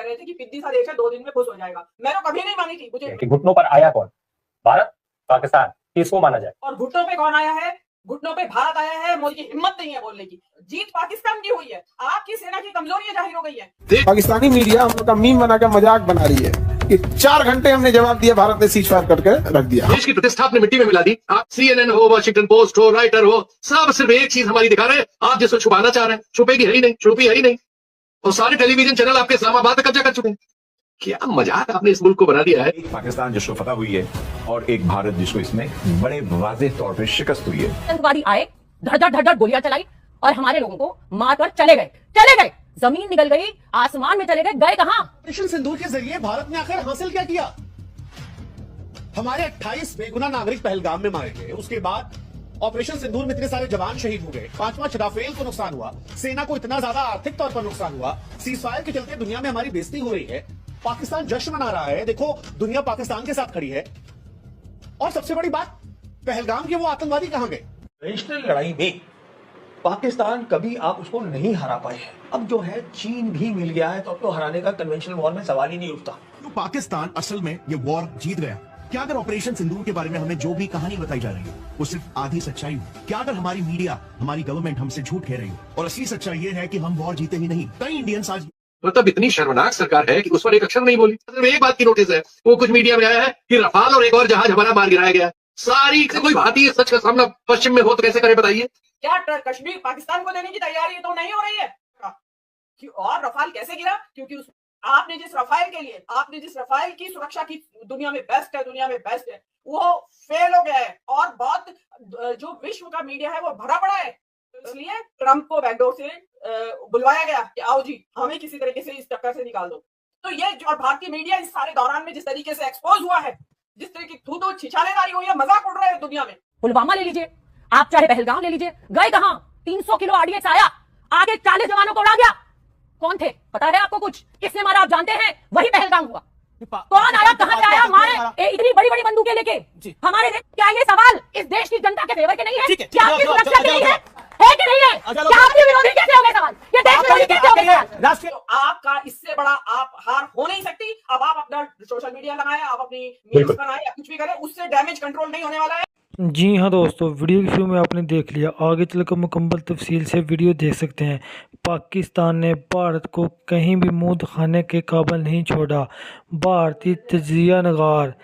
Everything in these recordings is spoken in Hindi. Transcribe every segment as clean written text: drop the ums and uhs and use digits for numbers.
कह रहे थे कि पिद्दी सा देश है, 2 दिन में खुश हो जाएगा। मैं तो कभी नहीं मानी थी। मुझे कि घुटनों पर आया कौन? भारत, पाकिस्तान, किसको माना जाए? और घुटनों पे कौन आया है? घुटनों पे भारत आया है। मोदी की हिम्मत नहीं है बोलने की। जीत पाकिस्तान की हुई है, आपकी सेना की कमजोरियां जाहिर हो गई है। पाकिस्तानी मीडिया हम लोग का मीम बना के मजाक बना रही है कि 4 घंटे हमने जवाब दिया, भारत ने सीज फायर करके रख दिया। देश की प्रतिष्ठा आपने मिट्टी में मिला दी। आप CNN हो, वॉशिंगटन पोस्ट हो, राइटर हो, सब सिर्फ एक चीज हमारी दिखा रहे हैं, आप जिसको छुपाना चाह रहे हैं। छुपेगी है ही नहीं, छुपी है ही नहीं। और सारे टेलीविजन चैनल आपके इस्लामाबाद में कब्जा कर चुके हैं। क्या मजाक आपने इस मुल्क को बना दिया है। एक पाकिस्तान जिसको फतह हुई है और एक भारत जिसको इसमें बड़े वाज़ेह तौर पे शिकस्त हुई है। आतंकवादी आए, धड़-धड़ गोलियां चलाई और हमारे लोगों को मारकर चले गए। जमीन निकल गई, आसमान में चले गए कहां? ऑपरेशन सिंदूर के जरिए भारत ने आखिर हासिल क्या किया? हमारे 28 बेगुनाह नागरिक पहलगाम में मारे गए। उसके बाद ऑपरेशन सिंदूर में इतने सारे जवान शहीद हो गए। 5 राफेल को नुकसान हुआ, सेना को इतना ज्यादा आर्थिक तौर पर नुकसान हुआ। सीजफायर के चलते दुनिया में हमारी बेइज्जती हो रही है। पाकिस्तान जश्न मना रहा है। देखो, दुनिया पाकिस्तान के साथ खड़ी है। और सबसे बड़ी बात, पहलगाम के वो आतंकवादी कहां गए? कन्वेंशनल लड़ाई में पाकिस्तान कभी आप उसको नहीं हरा पाए हैं। अब जो है चीन भी मिल गया है, तो अब तो हराने का कन्वेंशनल वॉर में सवाल ही नहीं उठता। तो पाकिस्तान असल में ये वॉर जीत गया। क्या अगर ऑपरेशन सिंदूर के बारे में हमें जो भी कहानी बताई जा रही है वो सिर्फ आधी सच्चाई हो? क्या अगर हमारी मीडिया, हमारी गवर्नमेंट हमसे झूठ कह रही हो और असली सच्चाई ये है कि हम वॉर जीते ही नहीं? कई इंडियंस आज मतलब इतनी शर्मनाक सरकार है कि उस पर एक अक्षर नहीं बोली। सिर्फ एक बात की नोटिस है, वो कुछ मीडिया में आया है कि रफाल और एक और जहाज हमारा मार गिराया गया। सारी कोई भारतीय सच का सामना पश्चिम में हो तो कैसे करे बताइए? क्या कश्मीर पाकिस्तान को देने की तैयारी तो नहीं हो रही है? और रफाल कैसे गिरा? क्योंकि आपने जिस रफाल की सुरक्षा की दुनिया में बेस्ट है, वो फेल हो गया है। और बहुत जो विश्व का मीडिया है वो भरा पड़ा है। इसलिए ट्रंप को बैकडोर से बुलवाया गया कि आओ जी, हमें किसी तरीके से इस चक्कर से निकाल दो। तो ये जो भारतीय मीडिया इस सारे दौरान में जिस तरीके से एक्सपोज हुआ है, जिस तरीके की थू छिछालेदारी हुई है, मजाक उड़ रहा है दुनिया में। पुलवामा ले लीजिए, आप चाहे पहलगाम ले लीजिए, गए कहां? 300 किलो RDX आया, आगे 40 जवानों को उड़ा गया। कौन थे पता है आपको? कुछ किसने मारा आप जानते हैं? वही पहलगाम हुआ। कौन आया, कहां से आया, मारे? इतनी बड़ी बड़ी बंदूकें लेके हमारे देश। क्या ये सवाल इस देश की जनता के फेवर के नहीं है? क्या आपकी सुरक्षा के लिए है कि नहीं है? क्या आपके विरोधी कैसे हो गए सवाल? ये देश विरोधी कैसे हो गए सवाल? आपका इससे बड़ा आप हार हो नहीं सकती। अब आप अपना सोशल मीडिया लगाएं, आप अपनी मीम्स बनाएं या कुछ भी करें, उससे डैमेज कंट्रोल नहीं होने वाला है। जी हाँ दोस्तों, वीडियो की शुरू में आपने देख लिया, आगे चलकर मुकम्मल तफसील से वीडियो देख सकते हैं। पाकिस्तान ने भारत को कहीं भी मुंह दिखाने के काबिल नहीं छोड़ा। भारतीय तजिया नगार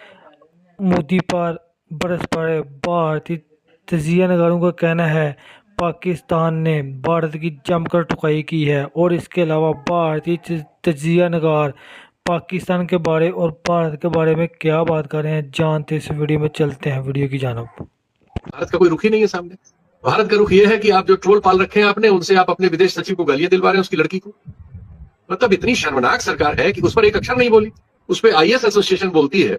मोदी पर बरस पड़े। भारतीय तजिया नगारों का कहना है पाकिस्तान ने भारत की जमकर टुकाई की है। और इसके अलावा भारतीय तजिया नगार पाकिस्तान के बारे और भारत के बारे में क्या बात कर रहे हैं, जानते इस वीडियो में। चलते हैं वीडियो की जानब। भारत का कोई रुख ही नहीं है सामने। भारत का रुख ये है कि आप जो ट्रोल पाल रखे हैं आपने, उनसे आप अपने विदेश सचिव को गालियां दिलवा रहे हैं, उसकी लड़की को। मतलब इतनी शर्मनाक सरकार है कि उस पर एक अक्षर नहीं बोली। उस पर IAS एसोसिएशन बोलती है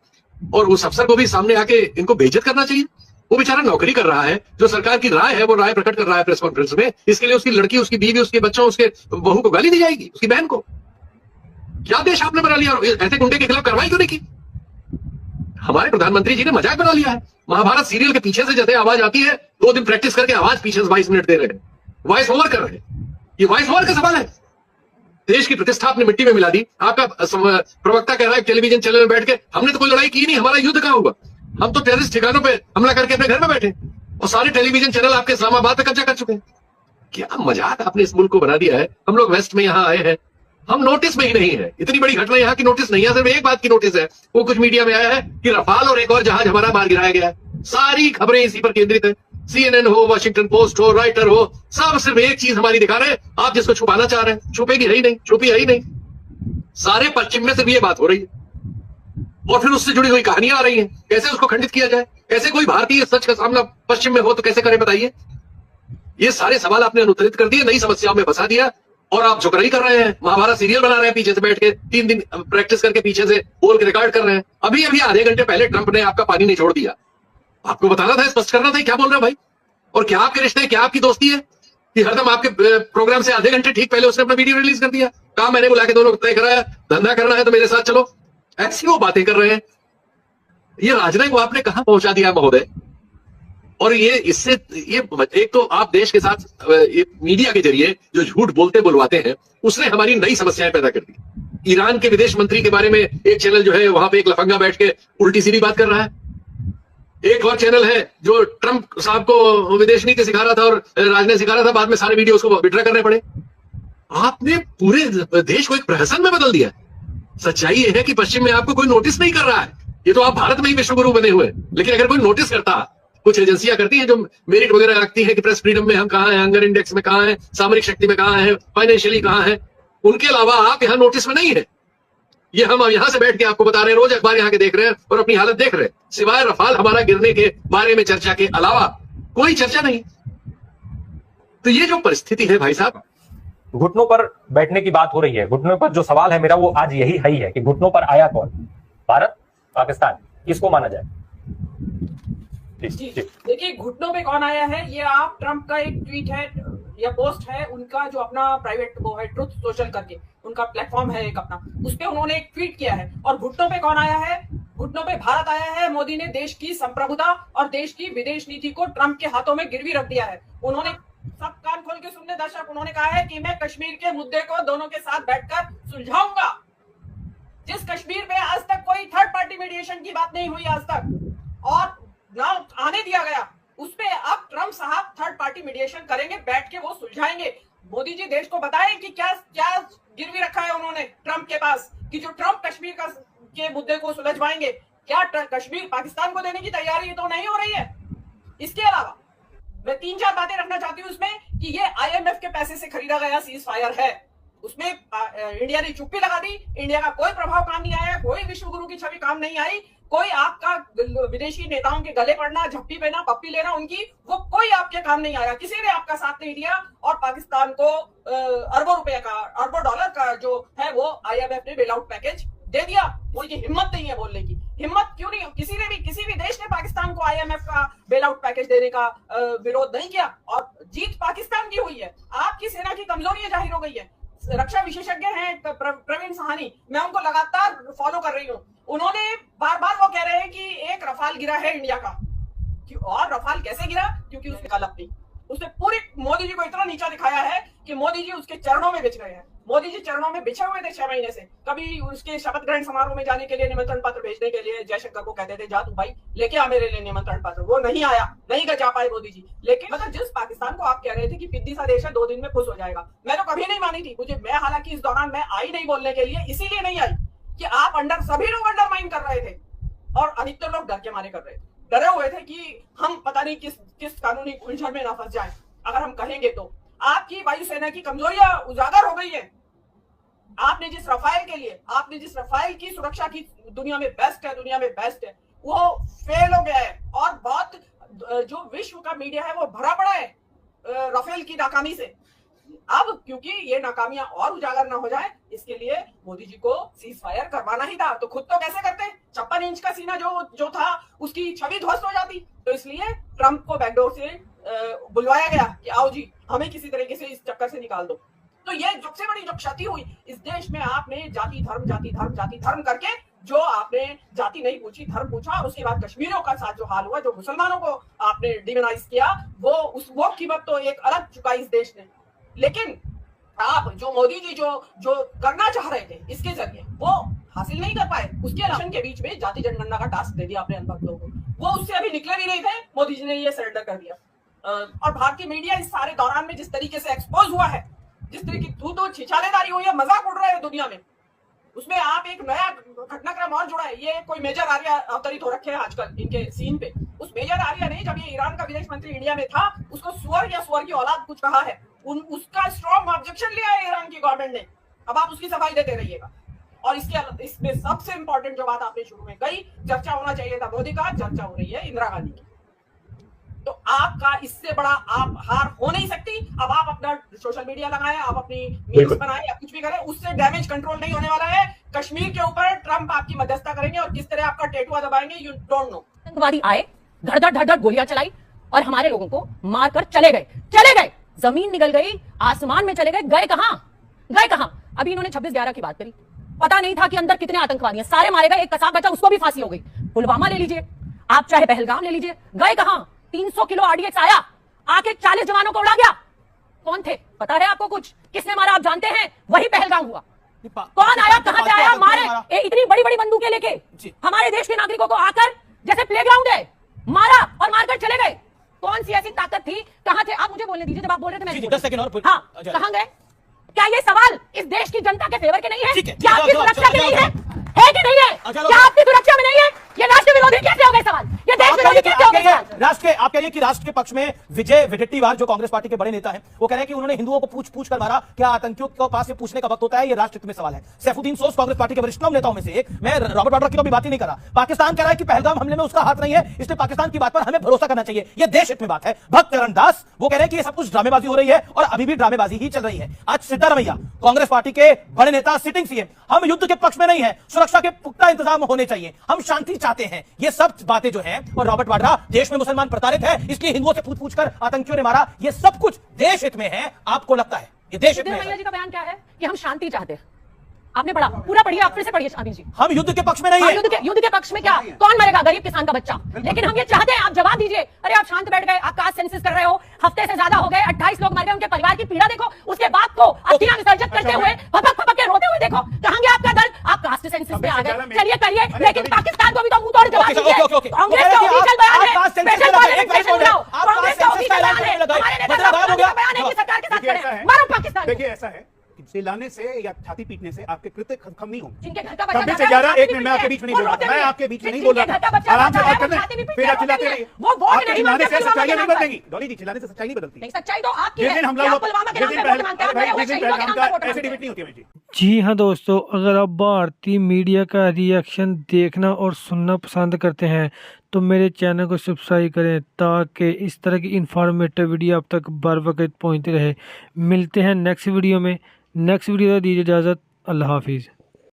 और उस अफसर को भी सामने आके इनको बेइज्जत करना चाहिए। वो बेचारा नौकरी कर रहा है, जो सरकार की राय है वो राय प्रकट कर रहा है प्रेस कॉन्फ्रेंस में। इसके लिए उसकी लड़की, उसकी बीवी, उसके बच्चों, उसके बहू को गाली दी जाएगी, उसकी बहन को। क्या देश आपने बना लिया? ऐसे गुंडे के खिलाफ कार्रवाई क्यों नहीं की? हमारे प्रधानमंत्री जी ने मजाक बना लिया है। महाभारत सीरियल के पीछे से जैसे आवाज आती है, 2 दिन प्रैक्टिस करके आवाज पीछे से 22 मिनट दे रहे हैं, वॉइस ओवर कर रहे हैं। ये वॉइस ओवर का सवाल है। देश की प्रतिष्ठा आपने मिट्टी में मिला दी। आपका प्रवक्ता कह रहा है टेलीविजन चैनल में बैठ के, हमने तो कोई लड़ाई की नहीं, हमारा युद्ध कहां हुआ? हम तो टेररिस्ट ठिकानों पे हमला करके अपने घर में बैठे और सारे टेलीविजन चैनल आपके इस्लामाबाद पे कब्जा कर चुके हैं। क्या मजाक आपने इस मुल्क को बना दिया है। हम लोग वेस्ट में यहाँ आए हैं, हम नोटिस में ही नहीं है। इतनी बड़ी घटना यहाँ की नोटिस नहीं है। सिर्फ एक बात की नोटिस है, वो कुछ मीडिया में आया है कि रफाल और एक और जहाज हमारा मार गिराया गया है। सारी खबरें इसी पर केंद्रित है। CNN हो, वॉशिंगटन पोस्ट हो, राइटर हो, सब सिर्फ एक चीज हमारी दिखा रहे हैं, आप जिसको छुपाना चाह रहे हैं। छुपेगी है ही नहीं, छुपी है ही नहीं। सारे पश्चिम में सिर्फ ये बात हो रही है और फिर उससे जुड़ी हुई कहानियां आ रही हैं। कैसे उसको खंडित किया जाए? कैसे कोई भारतीय सच का सामना पश्चिम में हो तो कैसे करे बताइए? ये सारे सवाल आपने अनुत्तरित कर दिए, नई समस्याओं में फंसा दिया और आप झुकराई कर रहे हैं। महाभारत सीरियल बना रहे हैं पीछे से बैठ के, 3 दिन प्रैक्टिस करके पीछे से बोल के रिकॉर्ड कर रहे हैं। अभी आधे घंटे पहले ट्रंप ने आपका पानी नहीं छोड़ दिया। आपको बताना था, स्पष्ट करना था क्या बोल रहे हैं भाई। और क्या आपके रिश्ते हैं, क्या आपकी दोस्ती है कि हरदम आपके प्रोग्राम से आधे घंटे ठीक पहले उसने अपना वीडियो रिलीज कर दिया। कहा मैंने बुला के दोनों को तय कराया, धंधा करना है तो मेरे साथ चलो। ऐसी वो बातें कर रहे हैं। ये राजनयिक को आपने कहां पहुंचा दिया महोदय। और ये इससे एक तो आप देश के साथ मीडिया के जरिए जो झूठ बोलते बुलवाते हैं, उसने हमारी नई समस्याएं पैदा कर दी। ईरान के विदेश मंत्री के बारे में एक चैनल जो है वहां पे एक लफंगा बैठ के उल्टी सीधी बात कर रहा है। एक और चैनल है जो ट्रंप साहब को विदेश नीति सिखा रहा था और राज ने सिखा रहा था, बाद में सारे वीडियो उसको विड्रॉ करने पड़े। आपने पूरे देश को एक प्रहसन में बदल दिया। सच्चाई यह है कि पश्चिम में आपको कोई नोटिस नहीं कर रहा है। ये तो आप भारत में ही विश्वगुरु बने हुए, लेकिन अगर कोई नोटिस करता, कुछ एजेंसियां करती हैं जो मेरिट वगैरह रखती हैं कि प्रेस फ्रीडम में हम कहां हैं, हंगर इंडेक्स में कहां हैं, सामरिक शक्ति में कहां हैं, फाइनेंशियली कहां हैं, उनके अलावा आप यहां नोटिस में नहीं है। ये हम यहां से बैठ के आपको बता रहे हैं, रोज अखबार यहां के देख रहे हैं और अपनी हालत देख रहे हैं। सिवाय रफाल हमारा गिरने के बारे में चर्चा के अलावा कोई चर्चा नहीं। तो ये जो परिस्थिति है भाई साहब, घुटनों पर बैठने की बात हो रही है। घुटनों पर जो सवाल है मेरा वो आज यही है कि घुटनों पर आया कौन? भारत, पाकिस्तान, किसको माना जाए? देखिए, घुटनों पे कौन आया है, ये आप ट्रंप का एक ट्वीट है या पोस्ट है उनका, जो अपना प्राइवेट वो है ट्रुथ सोशल करके उनका प्लेटफॉर्म है एक अपना, उस पे उन्होंने एक ट्वीट किया है। और घुटनों पे कौन आया है? घुटनों पे भारत आया है। मोदी ने देश की संप्रभुता और देश की विदेश नीति को ट्रंप के हाथों में गिरवी रख दिया है। उन्होंने, सब कान खोल के सुनने दर्शक, उन्होंने कहा है कि मैं कश्मीर के मुद्दे को दोनों के साथ बैठकर सुलझाऊंगा। जिस कश्मीर में आज तक कोई थर्ड पार्टी मीडिएशन की बात नहीं हुई आज तक और ना आने दिया गया, उसपे अब ट्रंप साहब थर्ड पार्टी मीडिएशन करेंगे, बैठ के वो सुलझाएंगे। मोदी जी देश को बताएं कि क्या क्या गिरवी रखा है उन्होंने ट्रंप के पास, कि जो ट्रंप कश्मीर के मुद्दे को सुलझवाएंगे। क्या कश्मीर पाकिस्तान को देने की तैयारी तो नहीं हो रही है? इसके अलावा मैं 3-4 बातें रखना चाहती हूँ उसमें, कि ये IMF के पैसे से खरीदा गया सीज फायर है। उसमें इंडिया ने चुप्पी लगा दी, इंडिया का कोई प्रभाव काम नहीं आया, कोई विश्व गुरु की छवि काम नहीं आई, कोई आपका विदेशी नेताओं के गले पड़ना, झप्पी पहना, पप्पी लेना उनकी, वो कोई आपके काम नहीं आया। किसी ने आपका साथ नहीं दिया और पाकिस्तान को अरबों रुपए का, अरबों डॉलर का जो है वो IMF ने बेल आउट पैकेज दे दिया। उनकी हिम्मत नहीं है बोलने की। हिम्मत क्यों नहीं? किसी भी देश ने पाकिस्तान को IMF का बेल आउट पैकेज देने का विरोध नहीं किया और जीत पाकिस्तान की हुई है। आपकी सेना की कमजोरी जाहिर हो गई है। रक्षा विशेषज्ञ हैं प्रवीण सहानी, मैं उनको लगातार फॉलो कर रही हूँ। उन्होंने बार बार वो कह रहे हैं कि एक रफाल गिरा है इंडिया का, और रफाल कैसे गिरा? क्योंकि उसने गलत नहीं, उसने पूरी मोदी जी को इतना नीचा दिखाया है कि मोदी जी उसके चरणों में बिछ गए हैं। मोदी जी चरणों में बिछे हुए थे 6 महीने से। कभी उसके शपथ ग्रहण समारोह में जाने के लिए निमंत्रण पत्र भेजने के लिए जयशंकर को कहते थे, जा तू भाई लेके आ मेरे लिए निमंत्रण पत्र, वो नहीं आया, नहीं जा पाए मोदी जी। लेकिन मतलब जिस पाकिस्तान को आप कह रहे थे कि पिद्दी सा देश है, 2 दिन में खुश हो जाएगा, मैं तो कभी नहीं मानी थी। मैं हालांकि इस दौरान मैं आई नहीं बोलने के लिए, इसीलिए नहीं आई कि आप सभी लोग अंडरमाइन कर रहे थे और अधिकतर लोग डर के मारे कर रहे थे, डरे हुए थे कि हम पता नहीं किस कानूनी उलझन में ना फंस जाए अगर हम कहेंगे तो। आपकी वायुसेना की कमजोरियां उजागर हो गई है। आपने जिस रफाल की सुरक्षा की दुनिया में बेस्ट है, वो फेल हो गया है। और बहुत जो विश्व का मीडिया है वो भरा पड़ा है राफेल की नाकामी से। अब क्योंकि ये नाकामियां और उजागर ना हो जाए, इसके लिए मोदी जी को सीज फायर करवाना ही था। तो खुद तो कैसे करते? 56 इंच का सीना जो था उसकी छवि ध्वस्त हो जाती। तो इसलिए ट्रंप को बैकडोर से बुलवाया गया कि आओ जी, हमें किसी तरीके से इस चक्कर से निकाल दो। तो ये सबसे बड़ी जो क्षति हुई इस देश में, आपने जाति धर्म करके, जो आपने जाति नहीं पूछी, धर्म पूछा, और उसके बाद कश्मीरियों का साथ जो हाल हुआ, जो मुसलमानों को आपने डिमोनाइज किया, वो कीमत तो एक अलग चुकाई इस देश ने। लेकिन आप जो मोदी जी जो करना चाह रहे थे इसके जरिए वो हासिल नहीं कर पाए। उसके इलेक्शन के बीच में जाति जनगणना का टास्क दे दिया आपने अनुभव लोगों को, वो उससे अभी निकले भी नहीं थे, मोदी जी ने ये सरेंडर कर दिया। और भारतीय मीडिया इस सारे दौरान में जिस तरीके से एक्सपोज हुआ है, जिस तरीके की धू छिछालेदारी हुई है, मजाक उड़ रहा है दुनिया में, उसमें आप एक नया घटनाक्रम और जुड़ा है। ये कोई मेजर आर्या अवतरित हो रखे हैं आजकल इनके सीन पे। उस मेजर आर्या ने, जब ये ईरान का विदेश मंत्री इंडिया में था, उसको सुअर या सुअर की औलाद कुछ कहा है, उसका स्ट्रॉन्ग ऑब्जेक्शन लिया है ईरान की गवर्नमेंट ने। अब आप उसकी सफाई देते रहिएगा। और इसमें सबसे इंपॉर्टेंट जो बात आपने शुरू में कही, चर्चा होना चाहिए था मोदी का, चर्चा हो रही है इंदिरा गांधी की। तो आपका इससे बड़ा आप हार हो नहीं सकती। अब आप अपना सोशल मीडिया लगाएं, आप अपनी मीम्स बनाएं या कुछ भी करें, उससे डैमेज कंट्रोल नहीं होने वाला है। कश्मीर के ऊपर ट्रंप आपकी मध्यस्थता करेंगे और किस तरह आपका टेटुआ दबाएंगे, यू डोंट नो। आतंकवादी आए, धड़ गोलियां चलाई और हमारे लोगों को मारकर चले गए। जमीन निकल गई, आसमान में चले गए कहां? अभी इन्होंने 26/11 की बात करी, पता नहीं था कि अंदर कितने आतंकवादी हैं, सारे मारे गए, एक कसाब बचा, उसको भी फांसी हो गई। पुलवामा ले लीजिए, आप चाहे पहलगाम ले लीजिए, गए कहां? 300 किलो RDX आया, आके 40 जवानों को उड़ा गया। कौन थे? पता है आपको कुछ? किसने मारा आप जानते हैं? वही पहलगाम हुआ। कौन आया, कहां से आया, मारे इतनी बड़ी बड़ी बंदूकें लेके हमारे देश के नागरिकों को आकर, जैसे प्लेग्राउंड है, मारा और मारकर चले गए। कौन सी ऐसी ताकत थी, कहां थे आप? मुझे बोलने दीजिए, जब आप बोल रहे थे मैं 10 सेकंड और हाँ, कहां गए? क्या ये सवाल इस देश की जनता के फेवर के नहीं है? क्या आपकी सुरक्षा के नहीं है कि नहीं है? क्या आपकी सुरक्षा में नहीं है? ये राष्ट्र विरोधी कैसे हो गए सवाल? ये देश विरोधी कैसे हो गए सवाल? राष्ट्र के आप कह रहे हैं कि राष्ट्र के पक्ष में विजय वडेट्टीवार जो कांग्रेस पार्टी के बड़े नेता हैं, वो कह रहे हैं कि उन्होंने हिंदुओं को पूछ कर मारा। क्या आतंकियों के पास ये पूछने का वक्त होता है? ये राष्ट्र में सवाल है। सैफुद्दीन सोज कांग्रेस पार्टी के वरिष्ठतम नेताओं में से एक, मैं रॉबर्ट वाड्रा की तो भी बात ही नहीं कर रहा। पाकिस्तान कह रहा है कि पहलगाम हमले में उसका हाथ नहीं है, इसलिए पाकिस्तान की बात पर हमें भरोसा करना चाहिए। ये देश हित में बात है। भक्त चरण दास वो कह रहे हैं कि ये सब कुछ ड्रामेबाजी हो रही है और अभी भी ड्रामेबाजी ही चल रही है। आज सिद्धारमैया कांग्रेस पार्टी के बड़े नेता, सिटिंग सीएम, हम युद्ध के पक्ष में नहीं है, सुरक्षा के पुख्ता इंतजाम होने चाहिए, हम शांति चाहते हैं। ये सब बातें जो हैं, और रॉबर्ट वाड्रा देश में मुसलमान प्रताड़ित है इसलिए हिंदुओं से पूछ कर आतंकियों ने मारा, ये सब कुछ देश हित में है। आपको लगता है ये देश हित में है? सिद्धारमैया जी का बयान क्या है कि हम शांति चाहते हैं। आपने पढ़ा, पूरा पढ़िए, आप फिर से पढ़िए आदि जी। हम युद्ध के पक्ष में नहीं है। युद्ध के पक्ष में क्या? कौन मरेगा? गरीब किसान का बच्चा। लेकिन हम ये चाहते हैं, आप जवाब दीजिए। अरे आप शांत बैठ गए, आप कास्ट सेंसस कर रहे हो, हफ्ते से ज्यादा हो गए, 28 लोग मर गए, उनके परिवार की पीड़ा देखो, उसके बाप को अस्थियां विसर्जित करते हुए फपक फपक के रोते हुए देखो, कहां गया आपका दर्द? आप कास्ट सेंसस पे आ गए, चलिए करिए, लेकिन पाकिस्तान को भी तो मुंह तोड़ जवाब दीजिए। कांग्रेस का ऑफिशियल बयान है, स्पेशल कॉन्फ्रेंस बोल रहा हूं, कांग्रेस का ऑफिशियल बयान है, हमारे नेता का बयान है कि सरकार के साथ खड़े हैं, मारो पाकिस्तान। देखिए ऐसा है, चिल्लाने से या छाती पीटने से आपके कृत्य खत्म नहीं होंगे। जिनके घर का बच्चा 26 से 11 एक मिनट, मैं आपके बीच में नहीं बोल रहा, मैं आपके बीच में नहीं बोल रहा, आराम से बात करना, फिर आप चिल्लाते रहिए। आपके चिल्लाने से सच्चाई नहीं बदलेगी डॉली जी, चिल्लाने से सच्चाई नहीं बदलती। नहीं, सच्चाई तो आपकी जिस है। दिन हमला हुआ, जिस दिन पहलगाम का ऐसी है। डिबेट नहीं होती है। जी हाँ दोस्तों, अगर आप भारतीय मीडिया का रिएक्शन देखना और सुनना पसंद करते हैं तो मेरे चैनल को सब्सक्राइब करें ताकि इस तरह की इन्फॉर्मेटिव वीडियो आप तक बर वक्त पहुँचती रहे। मिलते हैं नेक्स्ट वीडियो में। नेक्स्ट वीडियो दीजिए इजाज़त। अल्लाह हाफिज़।